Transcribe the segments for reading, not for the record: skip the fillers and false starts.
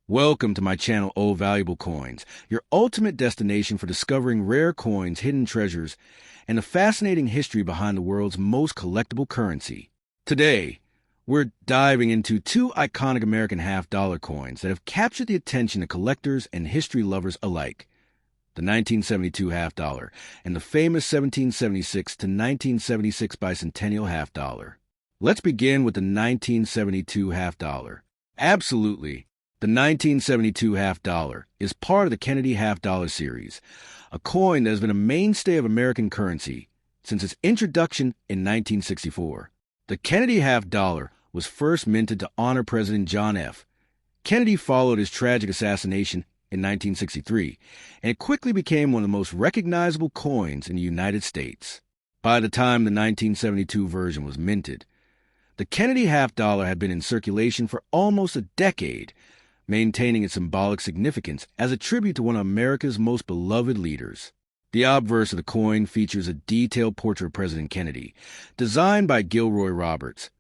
Welcome to my channel, Oh Valuable Coins, your ultimate destination for discovering rare coins, hidden treasures, and the fascinating history behind the world's most collectible currency. Today, we're diving into two iconic American half-dollar coins that have captured the attention of collectors and history lovers alike. The 1972 half dollar and the famous 1776 to 1976 Bicentennial half dollar. Let's begin with the 1972 half dollar. Absolutely. The 1972 half dollar is part of the Kennedy half dollar series, a coin that has been a mainstay of American currency since its introduction in 1964. The Kennedy half dollar was first minted to honor President John F. Kennedy followed his tragic assassination in 1963, and it quickly became one of the most recognizable coins in the United States. By the time the 1972 version was minted, the Kennedy half dollar had been in circulation for almost a decade, maintaining its symbolic significance as a tribute to one of America's most beloved leaders. The obverse of the coin features a detailed portrait of President Kennedy, designed by Gilroy Roberts,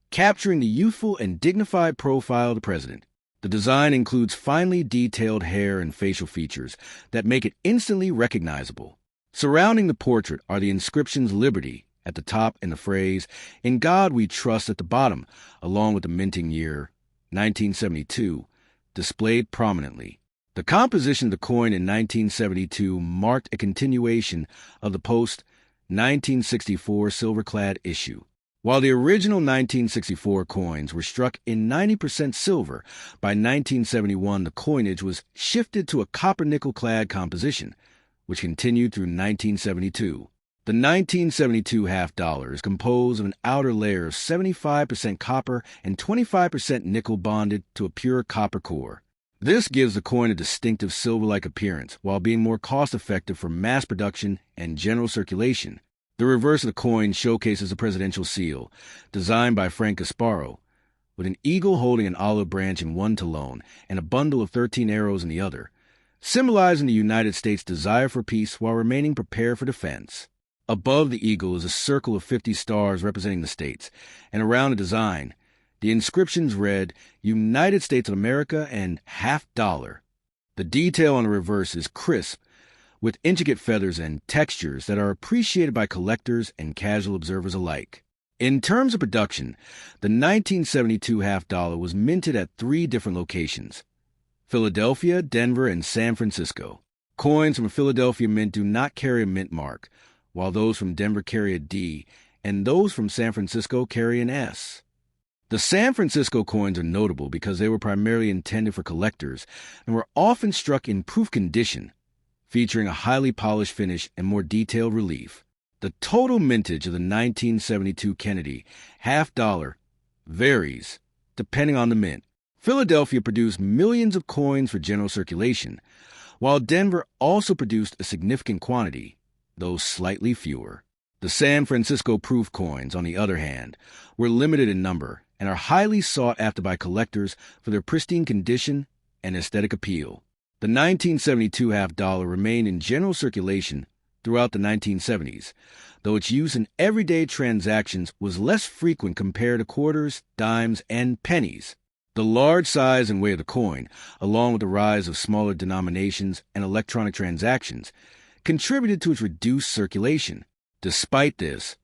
capturing the youthful and dignified profile of the president. The design includes finely detailed hair and facial features that make it instantly recognizable. Surrounding the portrait are the inscriptions Liberty at the top and the phrase, "In God We Trust" at the bottom, along with the minting year, 1972, displayed prominently. The composition of the coin in 1972 marked a continuation of the post-1964 silver-clad issue. While the original 1964 coins were struck in 90% silver, by 1971 the coinage was shifted to a copper-nickel clad composition, which continued through 1972. The 1972 half dollar is composed of an outer layer of 75% copper and 25% nickel bonded to a pure copper core. This gives the coin a distinctive silver-like appearance while being more cost-effective for mass production and general circulation. The reverse of the coin showcases a presidential seal, designed by Frank Gasparo, with an eagle holding an olive branch in one talon and a bundle of 13 arrows in the other, symbolizing the United States' desire for peace while remaining prepared for defense. Above the eagle is a circle of 50 stars representing the states, and around the design, the inscriptions read, "United States of America" and "half dollar." The detail on the reverse is crisp, with intricate feathers and textures that are appreciated by collectors and casual observers alike. In terms of production, the 1972 half dollar was minted at 3 different locations: Philadelphia, Denver, and San Francisco. Coins from a Philadelphia mint do not carry a mint mark, while those from Denver carry a D, and those from San Francisco carry an S. The San Francisco coins are notable because they were primarily intended for collectors and were often struck in proof condition, featuring a highly polished finish and more detailed relief. The total mintage of the 1972 Kennedy half dollar varies depending on the mint. Philadelphia produced millions of coins for general circulation, while Denver also produced a significant quantity, though slightly fewer. The San Francisco proof coins, on the other hand, were limited in number and are highly sought after by collectors for their pristine condition and aesthetic appeal. The 1972 half dollar remained in general circulation throughout the 1970s, though its use in everyday transactions was less frequent compared to quarters, dimes, and pennies. The large size and weight of the coin, along with the rise of smaller denominations and electronic transactions, contributed to its reduced circulation. Despite this,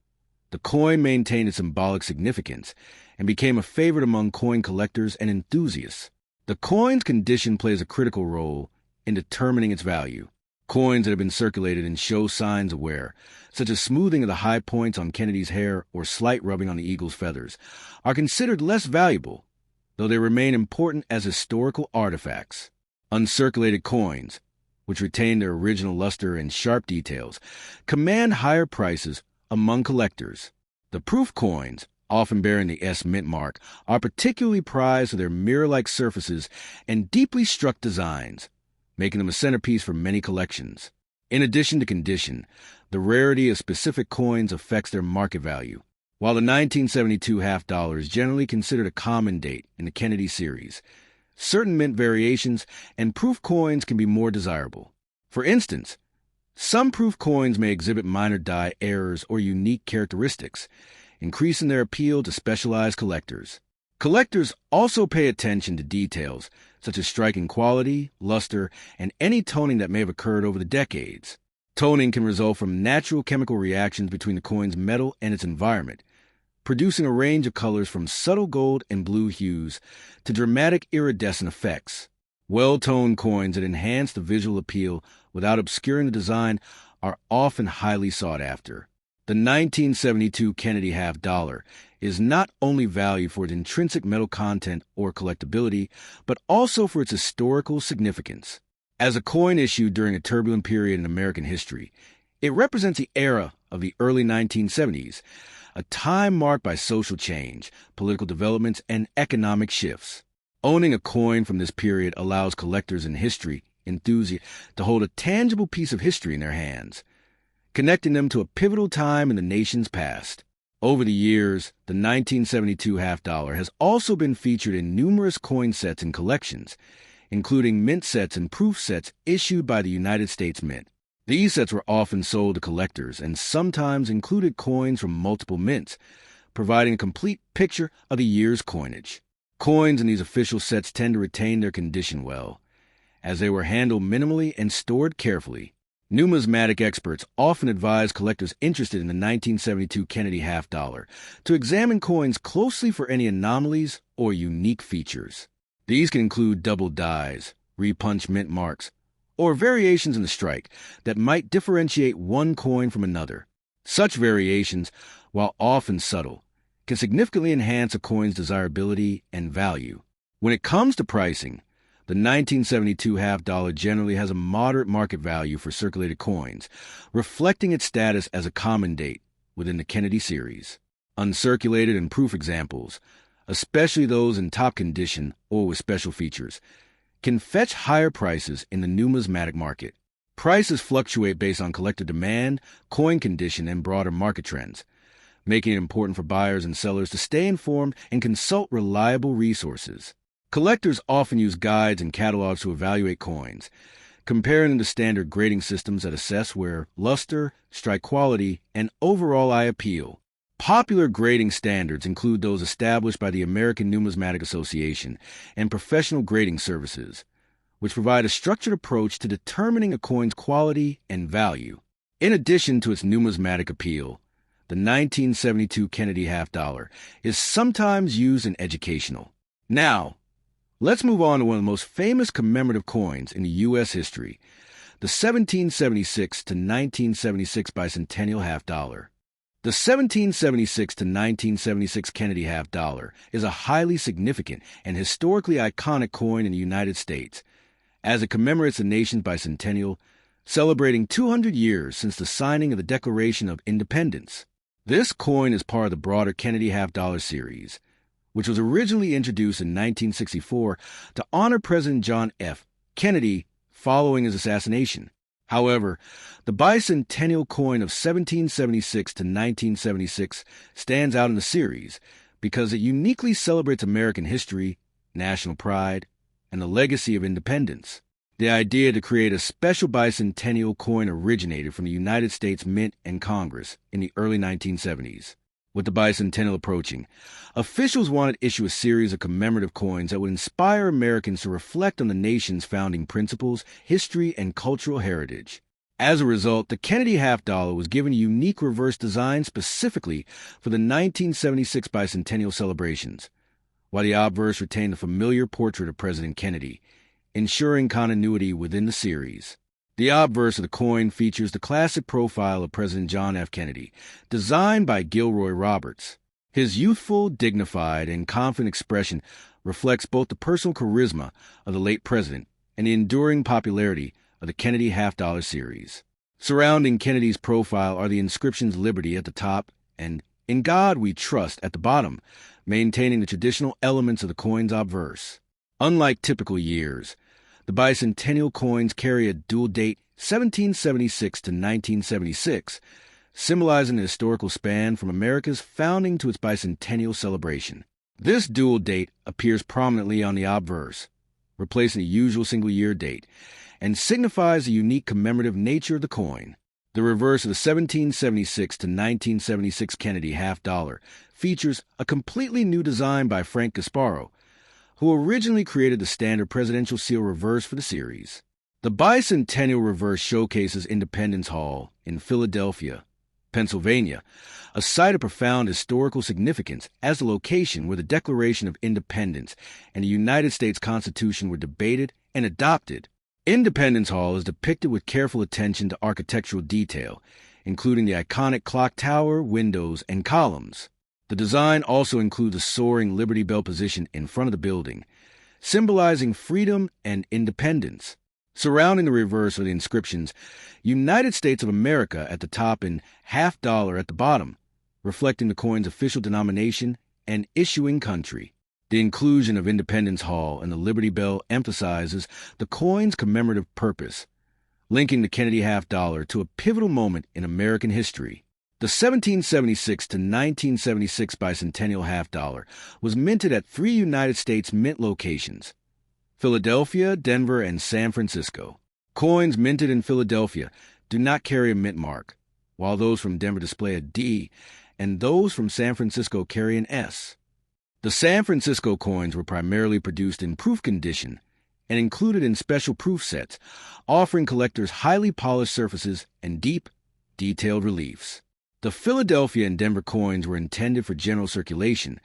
the coin maintained its symbolic significance and became a favorite among coin collectors and enthusiasts. The coin's condition plays a critical role in determining its value. Coins that have been circulated and show signs of wear, such as smoothing of the high points on Kennedy's hair or slight rubbing on the eagle's feathers, are considered less valuable, though they remain important as historical artifacts. Uncirculated coins, which retain their original luster and sharp details, command higher prices among collectors. The proof coins, often bearing the S mint mark, are particularly prized for their mirror-like surfaces and deeply struck designs, making them a centerpiece for many collections. In addition to condition, the rarity of specific coins affects their market value. While the 1972 half dollar is generally considered a common date in the Kennedy series, certain mint variations and proof coins can be more desirable. For instance, some proof coins may exhibit minor die errors or unique characteristics, increasing their appeal to specialized collectors. Collectors also pay attention to details such as striking quality, luster, and any toning that may have occurred over the decades. Toning can result from natural chemical reactions between the coin's metal and its environment, producing a range of colors from subtle gold and blue hues to dramatic iridescent effects. Well-toned coins that enhance the visual appeal without obscuring the design are often highly sought after. The 1972 Kennedy Half Dollar is not only valued for its intrinsic metal content or collectability, but also for its historical significance. As a coin issued during a turbulent period in American history, it represents the era of the early 1970s, a time marked by social change, political developments, and economic shifts. Owning a coin from this period allows collectors and history enthusiasts to hold a tangible piece of history in their hands, connecting them to a pivotal time in the nation's past. Over the years, the 1972 half dollar has also been featured in numerous coin sets and collections, including mint sets and proof sets issued by the United States Mint. These sets were often sold to collectors and sometimes included coins from multiple mints, providing a complete picture of the year's coinage. Coins in these official sets tend to retain their condition well, as they were handled minimally and stored carefully. Numismatic experts often advise collectors interested in the 1972 Kennedy half dollar to examine coins closely for any anomalies or unique features. These can include double dies, repunched mint marks, or variations in the strike that might differentiate one coin from another. Such variations, while often subtle, can significantly enhance a coin's desirability and value. When it comes to pricing, the 1972 half dollar generally has a moderate market value for circulated coins, reflecting its status as a common date within the Kennedy series. Uncirculated and proof examples, especially those in top condition or with special features, can fetch higher prices in the numismatic market. Prices fluctuate based on collector demand, coin condition, and broader market trends, making it important for buyers and sellers to stay informed and consult reliable resources. Collectors often use guides and catalogs to evaluate coins, comparing them to standard grading systems that assess wear, luster, strike quality, and overall eye appeal. Popular grading standards include those established by the American Numismatic Association and professional grading services, which provide a structured approach to determining a coin's quality and value. In addition to its numismatic appeal, the 1972 Kennedy half dollar is sometimes used in educational. Now, let's move on to one of the most famous commemorative coins in the U.S. history, the 1776 to 1976 Bicentennial Half Dollar. The 1776 to 1976 Kennedy Half Dollar is a highly significant and historically iconic coin in the United States, as it commemorates the nation's bicentennial, celebrating 200 years since the signing of the Declaration of Independence. This coin is part of the broader Kennedy Half Dollar series, which was originally introduced in 1964 to honor President John F. Kennedy following his assassination. However, the bicentennial coin of 1776 to 1976 stands out in the series because it uniquely celebrates American history, national pride, and the legacy of independence. The idea to create a special bicentennial coin originated from the United States Mint and Congress in the early 1970s. With the bicentennial approaching, officials wanted to issue a series of commemorative coins that would inspire Americans to reflect on the nation's founding principles, history, and cultural heritage. As a result, the Kennedy half dollar was given a unique reverse design specifically for the 1976 bicentennial celebrations, while the obverse retained the familiar portrait of President Kennedy, ensuring continuity within the series. The obverse of the coin features the classic profile of President John F. Kennedy, designed by Gilroy Roberts. His youthful, dignified, and confident expression reflects both the personal charisma of the late president and the enduring popularity of the Kennedy half dollar series. Surrounding Kennedy's profile are the inscriptions Liberty at the top and In God We Trust at the bottom, maintaining the traditional elements of the coin's obverse. Unlike typical years, the bicentennial coins carry a dual date 1776 to 1976, symbolizing the historical span from America's founding to its bicentennial celebration. This dual date appears prominently on the obverse, replacing the usual single-year date, and signifies the unique commemorative nature of the coin. The reverse of the 1776 to 1976 Kennedy half dollar features a completely new design by Frank Gasparo, who originally created the standard presidential seal reverse for the series. The Bicentennial Reverse showcases Independence Hall in Philadelphia, Pennsylvania, a site of profound historical significance as the location where the Declaration of Independence and the United States Constitution were debated and adopted. Independence Hall is depicted with careful attention to architectural detail, including the iconic clock tower, windows, and columns. The design also includes a soaring Liberty Bell position in front of the building, symbolizing freedom and independence. Surrounding the reverse are the inscriptions, United States of America at the top and half dollar at the bottom, reflecting the coin's official denomination and issuing country. The inclusion of Independence Hall and the Liberty Bell emphasizes the coin's commemorative purpose, linking the Kennedy half dollar to a pivotal moment in American history. The 1776 to 1976 Bicentennial Half Dollar was minted at 3 United States mint locations: Philadelphia, Denver, and San Francisco. Coins minted in Philadelphia do not carry a mint mark, while those from Denver display a D, and those from San Francisco carry an S. The San Francisco coins were primarily produced in proof condition and included in special proof sets, offering collectors highly polished surfaces and deep, detailed reliefs. The Philadelphia and Denver coins were intended for general circulation,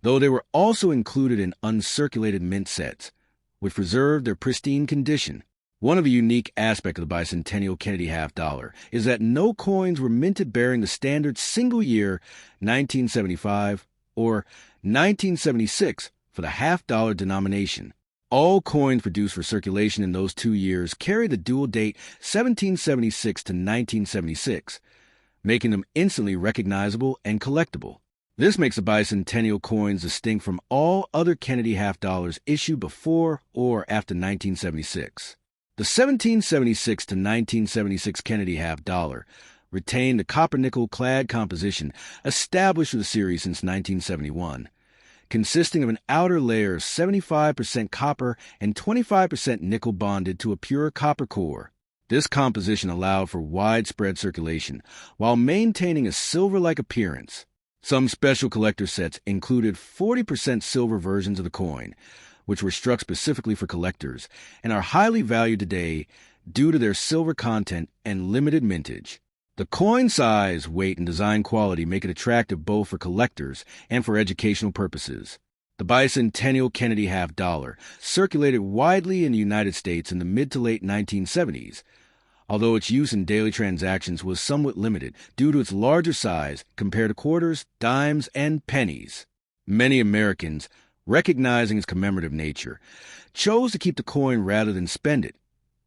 though they were also included in uncirculated mint sets, which preserved their pristine condition. One of the unique aspects of the Bicentennial Kennedy half dollar is that no coins were minted bearing the standard single-year 1975 or 1976 for the half-dollar denomination. All coins produced for circulation in those 2 years carry the dual date 1776 to 1976, making them instantly recognizable and collectible. This makes the Bicentennial coins distinct from all other Kennedy half dollars issued before or after 1976. The 1776 to 1976 Kennedy half dollar retained the copper-nickel clad composition established for the series since 1971, consisting of an outer layer of 75% copper and 25% nickel bonded to a pure copper core. This composition allowed for widespread circulation while maintaining a silver-like appearance. Some special collector sets included 40% silver versions of the coin, which were struck specifically for collectors and are highly valued today due to their silver content and limited mintage. The coin size, weight, and design quality make it attractive both for collectors and for educational purposes. The Bicentennial Kennedy half dollar circulated widely in the United States in the mid to late 1970s, although its use in daily transactions was somewhat limited due to its larger size compared to quarters, dimes, and pennies. Many Americans, recognizing its commemorative nature, chose to keep the coin rather than spend it,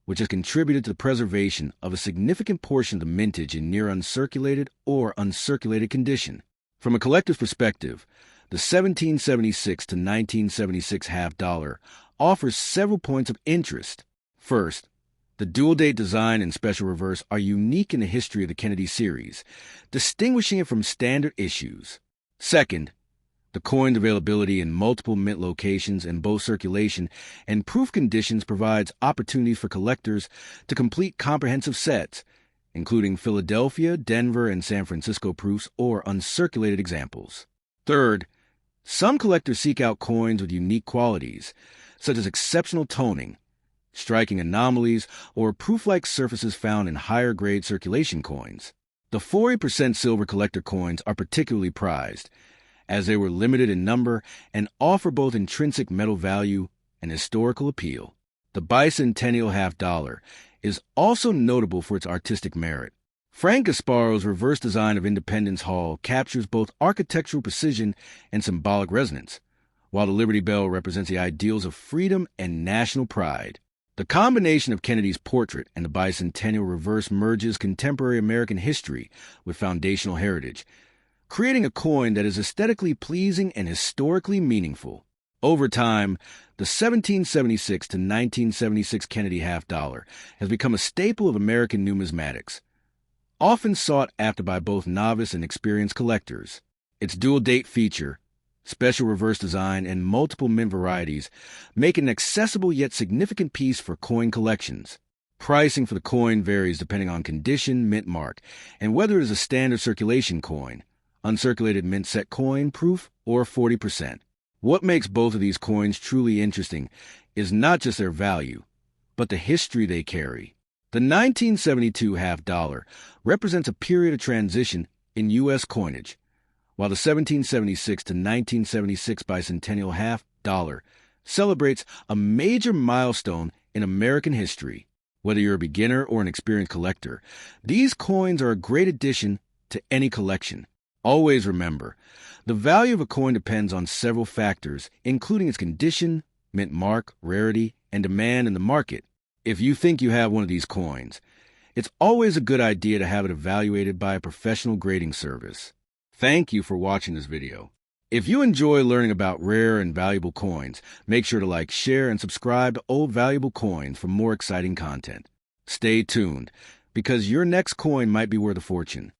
which has contributed to the preservation of a significant portion of the mintage in near uncirculated or uncirculated condition. From a collector's perspective, the 1776 to 1976 half dollar offers several points of interest. First, the dual-date design and special reverse are unique in the history of the Kennedy series, distinguishing it from standard issues. Second, the coin's availability in multiple mint locations in both circulation and proof conditions provides opportunities for collectors to complete comprehensive sets, including Philadelphia, Denver, and San Francisco proofs or uncirculated examples. Third, some collectors seek out coins with unique qualities, such as exceptional toning, striking anomalies, or proof-like surfaces found in higher-grade circulation coins. The 40% silver collector coins are particularly prized, as they were limited in number and offer both intrinsic metal value and historical appeal. The Bicentennial half dollar is also notable for its artistic merit. Frank Gasparo's reverse design of Independence Hall captures both architectural precision and symbolic resonance, while the Liberty Bell represents the ideals of freedom and national pride. The combination of Kennedy's portrait and the Bicentennial reverse merges contemporary American history with foundational heritage, creating a coin that is aesthetically pleasing and historically meaningful. Over time, the 1776 to 1976 Kennedy half dollar has become a staple of American numismatics, often sought after by both novice and experienced collectors. Its dual-date feature, special reverse design, and multiple mint varieties make it an accessible yet significant piece for coin collections. Pricing for the coin varies depending on condition, mint mark, and whether it is a standard circulation coin, uncirculated mint set coin, proof, or 40%. What makes both of these coins truly interesting is not just their value, but the history they carry. The 1972 half dollar represents a period of transition in U.S. coinage, while the 1776 to 1976 Bicentennial Half Dollar celebrates a major milestone in American history. Whether you're a beginner or an experienced collector, these coins are a great addition to any collection. Always remember, the value of a coin depends on several factors, including its condition, mint mark, rarity, and demand in the market. If you think you have one of these coins, it's always a good idea to have it evaluated by a professional grading service. Thank you for watching this video. If you enjoy learning about rare and valuable coins, make sure to like, share, and subscribe to Old Valuable Coins for more exciting content. Stay tuned, because your next coin might be worth a fortune.